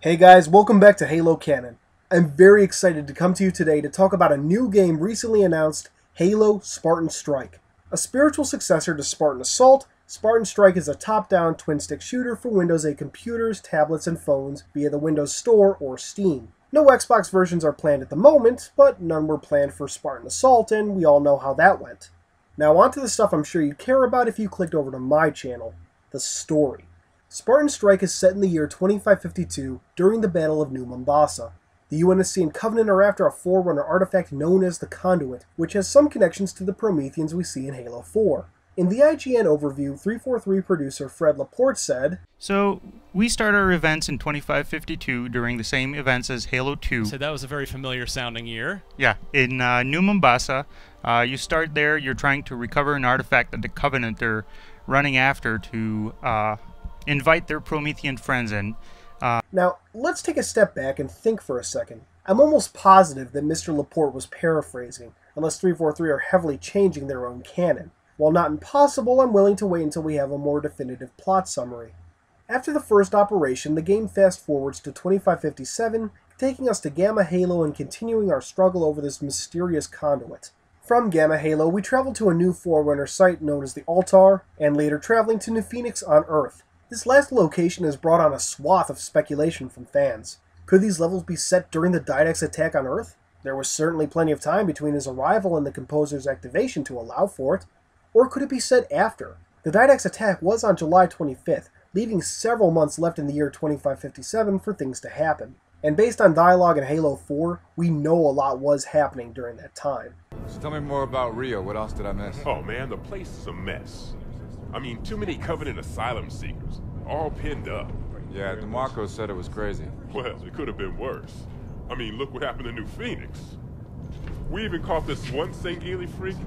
Hey guys, welcome back to Halo Canon. I'm very excited to come to you today to talk about a new game recently announced, Halo Spartan Strike. A spiritual successor to Spartan Assault, Spartan Strike is a top-down twin-stick shooter for Windows 8 computers, tablets, and phones via the Windows Store or Steam. No Xbox versions are planned at the moment, but none were planned for Spartan Assault, and we all know how that went. Now onto the stuff I'm sure you care about if you clicked over to my channel, the story. Spartan Strike is set in the year 2552 during the Battle of Nouvelle Mombasa. The UNSC and Covenant are after a Forerunner artifact known as the Conduit, which has some connections to the Prometheans we see in Halo 4. In the IGN overview, 343 producer Fred Laporte said, So, we start our events in 2552 during the same events as Halo 2. So that was a very familiar sounding year. Yeah, in New Mombasa. You start there, you're trying to recover an artifact that the Covenant are running after to invite their Promethean friends in. Now, let's take a step back and think for a second. I'm almost positive that Mr. Laporte was paraphrasing, unless 343 are heavily changing their own canon. While not impossible, I'm willing to wait until we have a more definitive plot summary. After the first operation, the game fast-forwards to 2557, taking us to Gamma Halo and continuing our struggle over this mysterious conduit. From Gamma Halo, we travel to a new Forerunner site known as the Altar, and later traveling to New Phoenix on Earth. This last location has brought on a swath of speculation from fans. Could these levels be set during the Didact's attack on Earth? There was certainly plenty of time between his arrival and the composer's activation to allow for it. Or could it be set after? The Didact's attack was on July 25th, leaving several months left in the year 2557 for things to happen. And based on dialogue in Halo 4, we know a lot was happening during that time. So tell me more about Rio. What else did I miss? Oh man, the place is a mess. I mean, too many Covenant asylum seekers, all pinned up. Yeah, DeMarco said it was crazy. Well, it could have been worse. I mean, look what happened to New Phoenix. We even caught this one St. Ely freak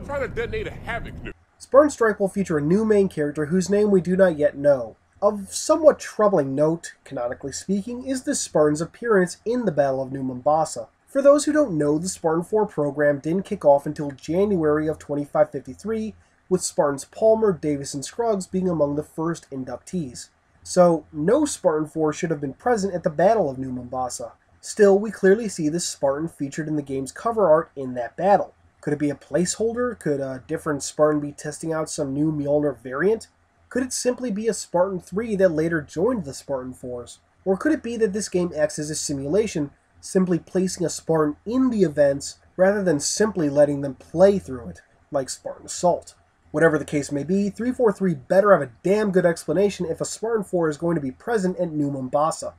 trying to detonate a Havoc nuke. Spartan Strike will feature a new main character whose name we do not yet know. Of somewhat troubling note, canonically speaking, is the Spartan's appearance in the Battle of New Mombasa. For those who don't know, the Spartan IV program didn't kick off until January of 2553, with Spartans Palmer, Davis, and Scruggs being among the first inductees. So, no Spartan IV should have been present at the Battle of New Mombasa. Still, we clearly see this Spartan featured in the game's cover art in that battle. Could it be a placeholder? Could a different Spartan be testing out some new Mjolnir variant? Could it simply be a Spartan III that later joined the Spartan IVs? Or could it be that this game acts as a simulation, simply placing a Spartan in the events rather than simply letting them play through it, like Spartan Assault? Whatever the case may be, 343 better have a damn good explanation if a Spartan IV is going to be present at New Mombasa.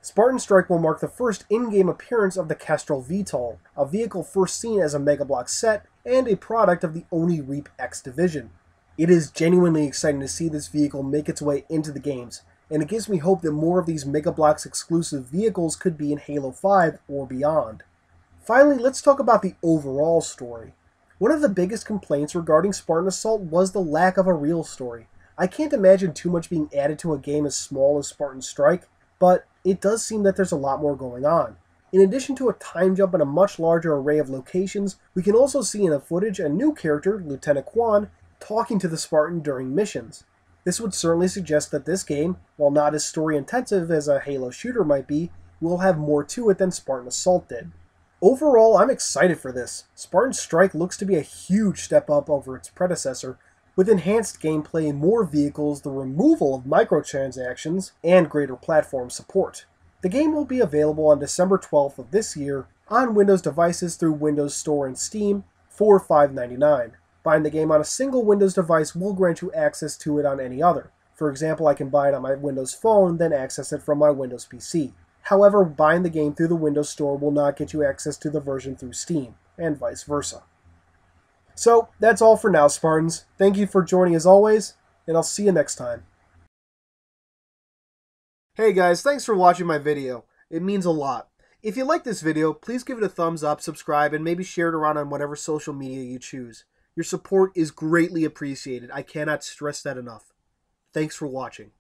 Spartan Strike will mark the first in-game appearance of the Kestrel VTOL, a vehicle first seen as a Mega Block set and a product of the Oni Reap X division. It is genuinely exciting to see this vehicle make its way into the games, and it gives me hope that more of these Mega Bloks exclusive vehicles could be in Halo 5 or beyond. Finally, let's talk about the overall story. One of the biggest complaints regarding Spartan Assault was the lack of a real story. I can't imagine too much being added to a game as small as Spartan Strike, but it does seem that there's a lot more going on. In addition to a time jump and a much larger array of locations, we can also see in the footage a new character, Lieutenant Quan, talking to the Spartan during missions. This would certainly suggest that this game, while not as story-intensive as a Halo shooter might be, will have more to it than Spartan Assault did. Overall, I'm excited for this. Spartan Strike looks to be a huge step up over its predecessor, with enhanced gameplay, more vehicles, the removal of microtransactions, and greater platform support. The game will be available on December 12th of this year on Windows devices through Windows Store and Steam for $5.99. Buying the game on a single Windows device will grant you access to it on any other. For example, I can buy it on my Windows Phone, then access it from my Windows PC. However, buying the game through the Windows Store will not get you access to the version through Steam, and vice versa. So, that's all for now, Spartans. Thank you for joining as always, and I'll see you next time. Hey guys, thanks for watching my video. It means a lot. If you like this video, please give it a thumbs up, subscribe, and maybe share it around on whatever social media you choose. Your support is greatly appreciated. I cannot stress that enough. Thanks for watching.